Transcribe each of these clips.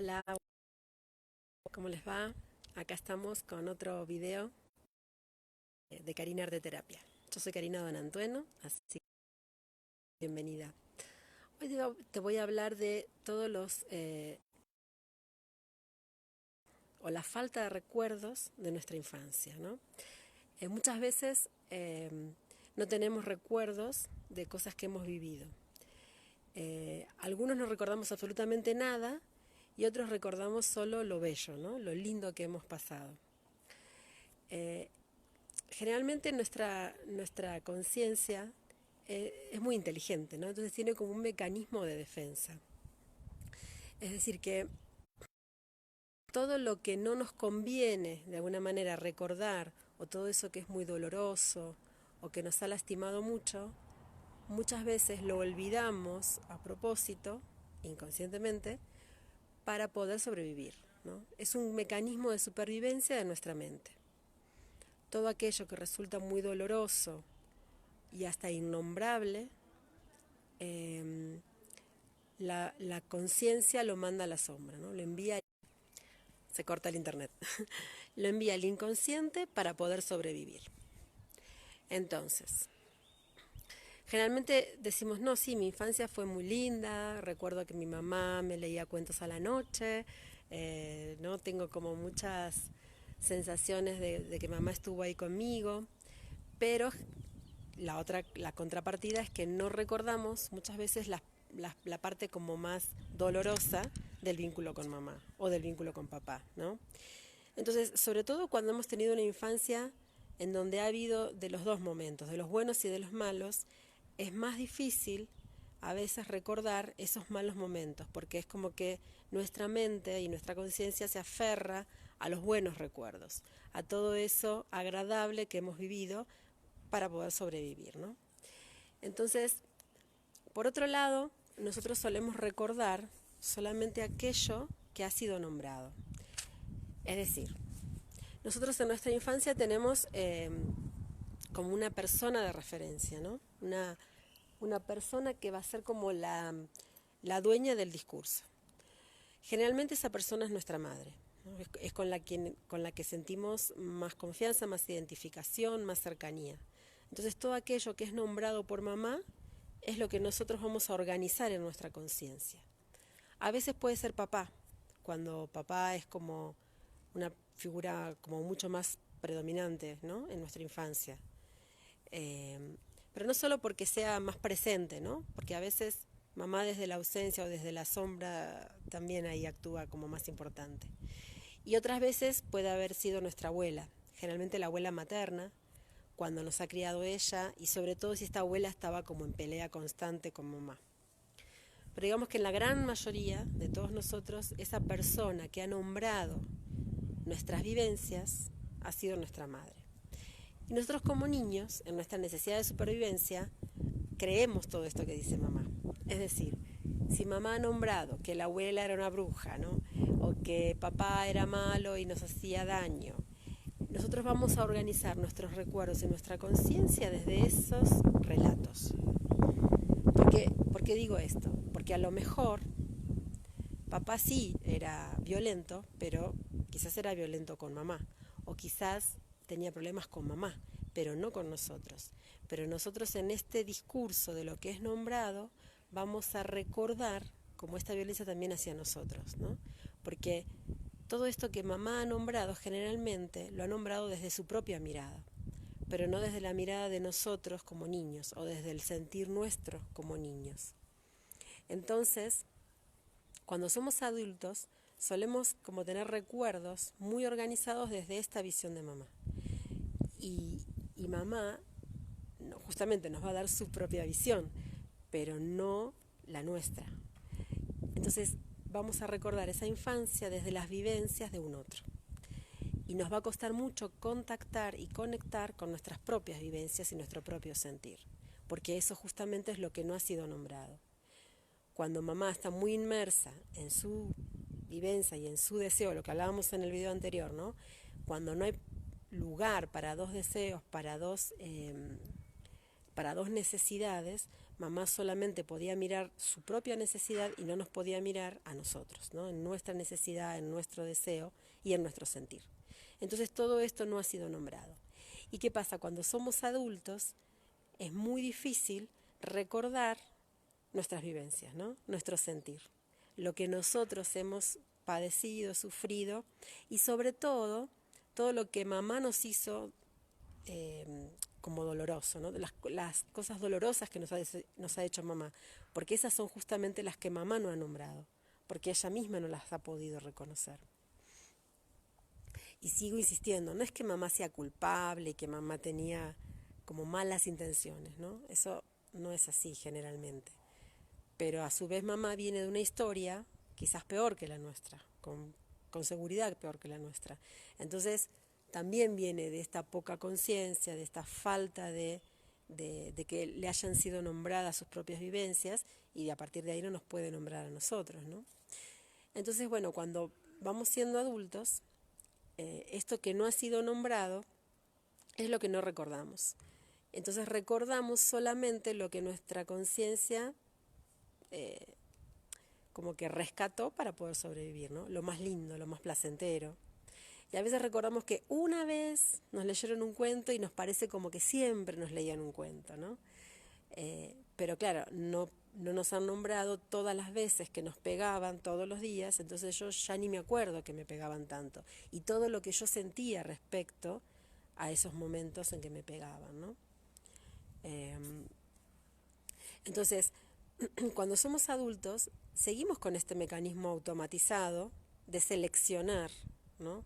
Hola, ¿cómo les va? Acá estamos con otro video de Karina Arte Terapia. Yo soy Karina Donantueno, así que bienvenida. Hoy te voy a hablar de todos o la falta de recuerdos de nuestra infancia, ¿no? Muchas veces no tenemos recuerdos de cosas que hemos vivido. Algunos no recordamos absolutamente nada y otros recordamos solo lo bello, ¿no? Lo lindo que hemos pasado. Generalmente nuestra conciencia es muy inteligente, ¿no? Entonces tiene como un mecanismo de defensa. Es decir, que todo lo que no nos conviene de alguna manera recordar, o todo eso que es muy doloroso, o que nos ha lastimado mucho, muchas veces lo olvidamos a propósito, inconscientemente, para poder sobrevivir, ¿no? Es un mecanismo de supervivencia de nuestra mente. Todo aquello que resulta muy doloroso y hasta innombrable, la conciencia lo manda a la sombra, ¿no? Lo envía, se corta el internet, lo envía al inconsciente para poder sobrevivir. Entonces, generalmente decimos, no, sí, mi infancia fue muy linda, recuerdo que mi mamá me leía cuentos a la noche, no tengo como muchas sensaciones de que mamá estuvo ahí conmigo, pero la contrapartida es que no recordamos muchas veces la parte como más dolorosa del vínculo con mamá o del vínculo con papá, ¿no? Entonces, sobre todo cuando hemos tenido una infancia en donde ha habido de los dos momentos, de los buenos y de los malos, es más difícil a veces recordar esos malos momentos, porque es como que nuestra mente y nuestra conciencia se aferra a los buenos recuerdos, a todo eso agradable que hemos vivido para poder sobrevivir, ¿no? Entonces, por otro lado, nosotros solemos recordar solamente aquello que ha sido nombrado. Es decir, nosotros en nuestra infancia tenemos como una persona de referencia, ¿no? Una persona que va a ser como la dueña del discurso. Generalmente esa persona es nuestra madre, ¿no? Es con la que sentimos más confianza, más identificación, más cercanía. Entonces todo aquello que es nombrado por mamá es lo que nosotros vamos a organizar en nuestra conciencia. A veces puede ser papá, cuando papá es como una figura como mucho más predominante, ¿no? En nuestra infancia. Pero no solo porque sea más presente, ¿no? Porque a veces mamá desde la ausencia o desde la sombra también ahí actúa como más importante. Y otras veces puede haber sido nuestra abuela, generalmente la abuela materna, cuando nos ha criado ella, y sobre todo si esta abuela estaba como en pelea constante con mamá. Pero digamos que en la gran mayoría de todos nosotros, esa persona que ha nombrado nuestras vivencias ha sido nuestra madre. Y nosotros como niños, en nuestra necesidad de supervivencia, creemos todo esto que dice mamá. Es decir, si mamá ha nombrado que la abuela era una bruja, ¿no? O que papá era malo y nos hacía daño, nosotros vamos a organizar nuestros recuerdos y nuestra conciencia desde esos relatos. ¿Por qué digo esto? Porque a lo mejor papá sí era violento, pero quizás era violento con mamá. O quizás tenía problemas con mamá, pero no con nosotros. Pero nosotros en este discurso de lo que es nombrado vamos a recordar como esta violencia también hacia nosotros, ¿no? Porque todo esto que mamá ha nombrado generalmente lo ha nombrado desde su propia mirada, pero no desde la mirada de nosotros como niños o desde el sentir nuestro como niños. Entonces, cuando somos adultos, solemos como tener recuerdos muy organizados desde esta visión de mamá. Y mamá justamente nos va a dar su propia visión, pero no la nuestra. Entonces vamos a recordar esa infancia desde las vivencias de un otro. Y nos va a costar mucho contactar y conectar con nuestras propias vivencias y nuestro propio sentir, porque eso justamente es lo que no ha sido nombrado. Cuando mamá está muy inmersa en su vivencia y en su deseo, lo que hablábamos en el video anterior, ¿no? Cuando no hay lugar para dos deseos, para dos necesidades, mamá solamente podía mirar su propia necesidad y no nos podía mirar a nosotros, ¿no? En nuestra necesidad, en nuestro deseo y en nuestro sentir. Entonces todo esto no ha sido nombrado. ¿Y qué pasa? Cuando somos adultos es muy difícil recordar nuestras vivencias, ¿no? Nuestro sentir, lo que nosotros hemos padecido, sufrido y sobre todo lo que mamá nos hizo como doloroso, ¿no? Las cosas dolorosas que nos ha hecho mamá, porque esas son justamente las que mamá no ha nombrado, porque ella misma no las ha podido reconocer. Y sigo insistiendo, no es que mamá sea culpable, que mamá tenía como malas intenciones, ¿no? Eso no es así generalmente. Pero a su vez mamá viene de una historia quizás peor que la nuestra, con seguridad peor que la nuestra. Entonces también viene de esta poca conciencia, de esta falta de que le hayan sido nombradas sus propias vivencias y a partir de ahí no nos puede nombrar a nosotros, ¿no? Entonces, bueno, cuando vamos siendo adultos, esto que no ha sido nombrado es lo que no recordamos. Entonces recordamos solamente lo que nuestra conciencia como que rescató para poder sobrevivir, ¿no? Lo más lindo, lo más placentero. Y a veces recordamos que una vez nos leyeron un cuento y nos parece como que siempre nos leían un cuento, ¿no? Pero claro, no nos han nombrado todas las veces que nos pegaban todos los días, entonces yo ya ni me acuerdo que me pegaban tanto. Y todo lo que yo sentía respecto a esos momentos en que me pegaban, ¿no? Entonces, cuando somos adultos, seguimos con este mecanismo automatizado de seleccionar, ¿no?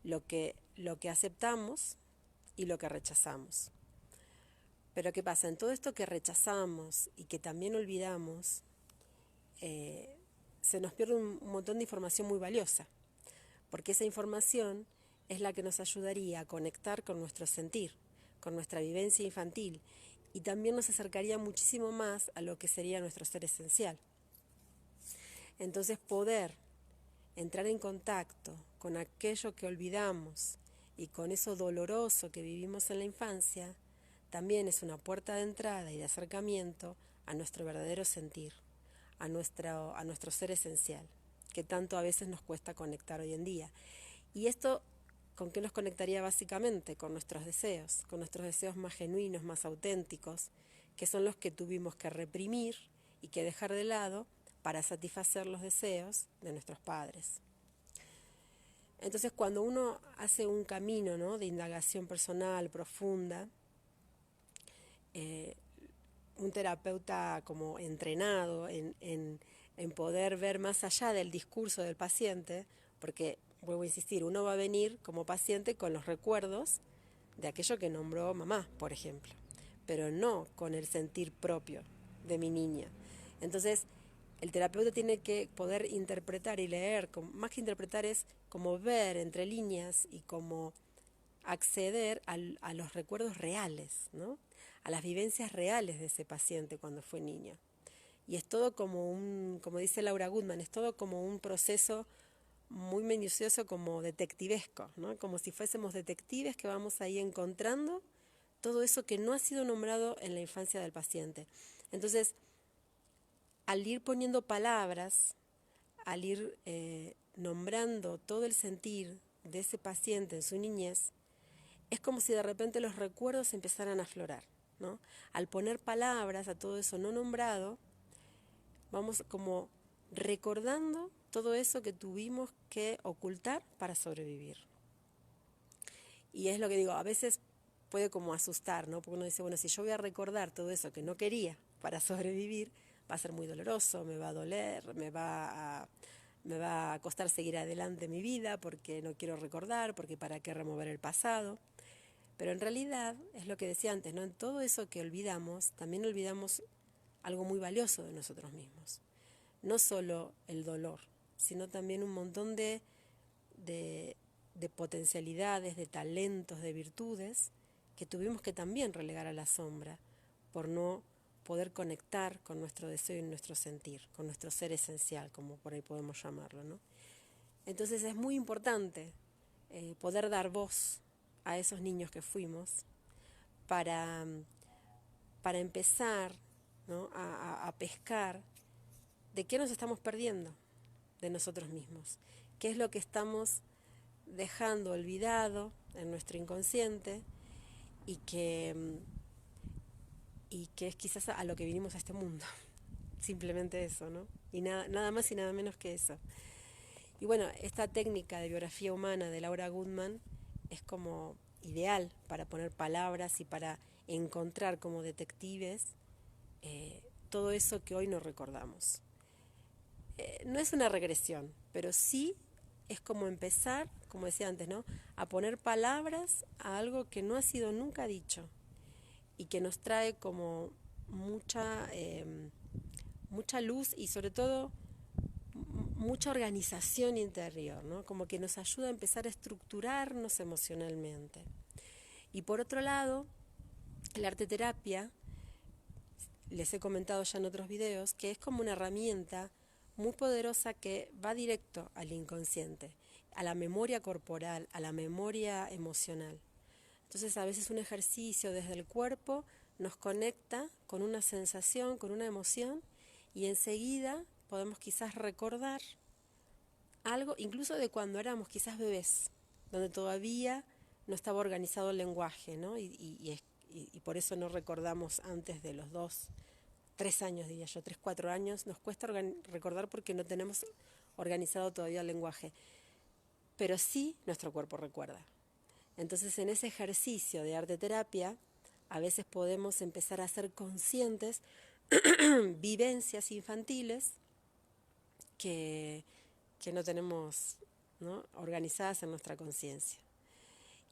lo que aceptamos y lo que rechazamos. Pero ¿qué pasa? En todo esto que rechazamos y que también olvidamos, se nos pierde un montón de información muy valiosa, porque esa información es la que nos ayudaría a conectar con nuestro sentir, con nuestra vivencia infantil, y también nos acercaría muchísimo más a lo que sería nuestro ser esencial. Entonces poder entrar en contacto con aquello que olvidamos y con eso doloroso que vivimos en la infancia, también es una puerta de entrada y de acercamiento a nuestro verdadero sentir, a nuestro ser esencial, que tanto a veces nos cuesta conectar hoy en día. Y esto, ¿con qué nos conectaría básicamente? Con nuestros deseos más genuinos, más auténticos, que son los que tuvimos que reprimir y que dejar de lado para satisfacer los deseos de nuestros padres. Entonces, cuando uno hace un camino, ¿no?, de indagación personal profunda, un terapeuta como entrenado en poder ver más allá del discurso del paciente, porque, vuelvo a insistir, uno va a venir como paciente con los recuerdos de aquello que nombró mamá, por ejemplo, pero no con el sentir propio de mi niña. Entonces, el terapeuta tiene que poder interpretar y leer, más que interpretar es como ver entre líneas y como acceder a los recuerdos reales, ¿no? A las vivencias reales de ese paciente cuando fue niño. Y es todo como dice Laura Goodman, es todo como un proceso muy minucioso, como detectivesco, ¿no? Como si fuésemos detectives que vamos ahí encontrando todo eso que no ha sido nombrado en la infancia del paciente. Entonces, al ir poniendo palabras, al ir nombrando todo el sentir de ese paciente en su niñez, es como si de repente los recuerdos empezaran a aflorar, ¿no? Al poner palabras a todo eso no nombrado, vamos como recordando todo eso que tuvimos que ocultar para sobrevivir. Y es lo que digo, a veces puede como asustar, ¿no? Porque uno dice, bueno, si yo voy a recordar todo eso que no quería para sobrevivir, va a ser muy doloroso, me va a doler, me va a costar seguir adelante mi vida porque no quiero recordar, porque para qué remover el pasado. Pero en realidad, es lo que decía antes, ¿no? En todo eso que olvidamos, también olvidamos algo muy valioso de nosotros mismos. No solo el dolor, sino también un montón de potencialidades, de talentos, de virtudes que tuvimos que también relegar a la sombra por no poder conectar con nuestro deseo y nuestro sentir, con nuestro ser esencial, como por ahí podemos llamarlo, ¿no? Entonces es muy importante poder dar voz a esos niños que fuimos para empezar ¿no? A pescar de qué nos estamos perdiendo de nosotros mismos, qué es lo que estamos dejando olvidado en nuestro inconsciente y que es quizás a lo que vinimos a este mundo. Simplemente eso, ¿no? Y nada más y nada menos que eso. Y bueno, esta técnica de biografía humana de Laura Goodman es como ideal para poner palabras y para encontrar como detectives todo eso que hoy no recordamos. No es una regresión, pero sí es como empezar, como decía antes, ¿no? A poner palabras a algo que no ha sido nunca dicho y que nos trae como mucha luz y sobre todo mucha organización interior, ¿no? Como que nos ayuda a empezar a estructurarnos emocionalmente. Y por otro lado, la arte terapia, les he comentado ya en otros videos, que es como una herramienta muy poderosa que va directo al inconsciente, a la memoria corporal, a la memoria emocional. Entonces a veces un ejercicio desde el cuerpo nos conecta con una sensación, con una emoción, y enseguida podemos quizás recordar algo, incluso de cuando éramos quizás bebés, donde todavía no estaba organizado el lenguaje, ¿no? Y por eso no recordamos antes de los 2, 3 años, diría yo, 3, 4 años, nos cuesta recordar porque no tenemos organizado todavía el lenguaje, pero sí nuestro cuerpo recuerda. Entonces en ese ejercicio de arte terapia, a veces podemos empezar a ser conscientes vivencias infantiles que no tenemos, ¿no?, organizadas en nuestra conciencia.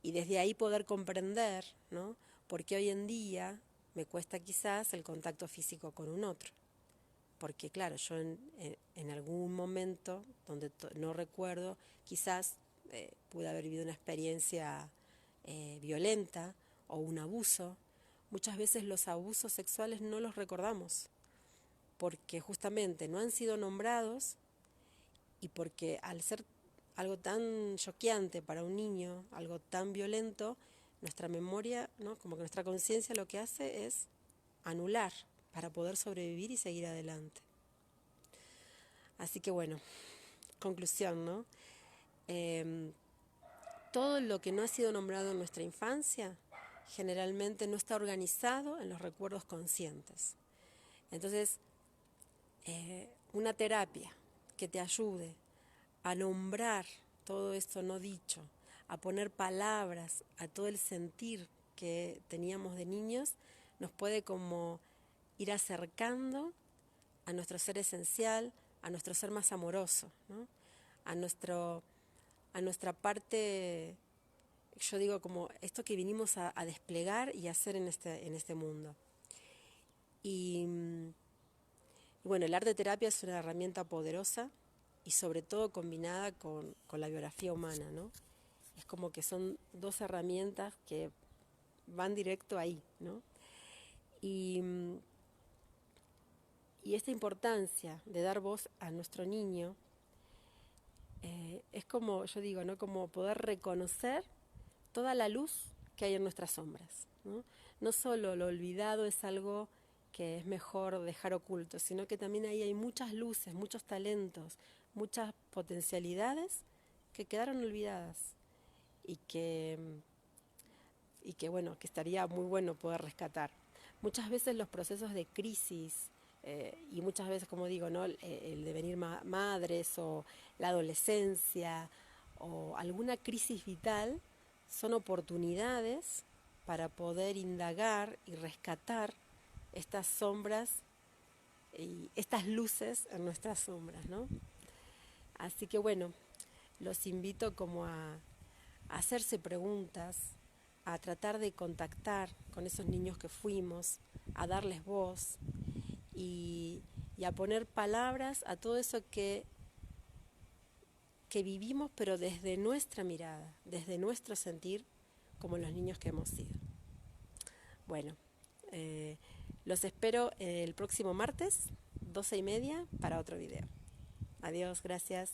Y desde ahí poder comprender, ¿no?, por qué hoy en día me cuesta quizás el contacto físico con un otro. Porque claro, yo en algún momento donde no recuerdo, quizás pude haber vivido una experiencia violenta o un abuso. Muchas veces los abusos sexuales no los recordamos porque justamente no han sido nombrados y porque al ser algo tan choqueante para un niño, algo tan violento, nuestra memoria, ¿no?, como que nuestra conciencia lo que hace es anular para poder sobrevivir y seguir adelante. Así que bueno, conclusión, ¿no? Todo lo que no ha sido nombrado en nuestra infancia generalmente no está organizado en los recuerdos conscientes. Entonces, una terapia que te ayude a nombrar todo esto no dicho, a poner palabras a todo el sentir que teníamos de niños, nos puede como ir acercando a nuestro ser esencial, a nuestro ser más amoroso, ¿no?, a nuestra parte, yo digo, como esto que vinimos a desplegar y a hacer en este mundo. Y bueno, el arte terapia es una herramienta poderosa y sobre todo combinada con la biografía humana, ¿no? Es como que son dos herramientas que van directo ahí, ¿no? Y esta importancia de dar voz a nuestro niño es como, yo digo, ¿no?, como poder reconocer toda la luz que hay en nuestras sombras, ¿no? No solo lo olvidado es algo que es mejor dejar oculto, sino que también ahí hay muchas luces, muchos talentos, muchas potencialidades que quedaron olvidadas y bueno, que estaría muy bueno poder rescatar. Muchas veces los procesos de crisis y muchas veces, como digo, ¿no?, el devenir madres o la adolescencia o alguna crisis vital son oportunidades para poder indagar y rescatar estas sombras y estas luces en nuestras sombras, ¿no? Así que bueno, los invito como a hacerse preguntas, a tratar de contactar con esos niños que fuimos, a darles voz y a poner palabras a todo eso que vivimos, pero desde nuestra mirada, desde nuestro sentir, como los niños que hemos sido. Bueno, los espero el próximo martes, 12:30, para otro video. Adiós, gracias.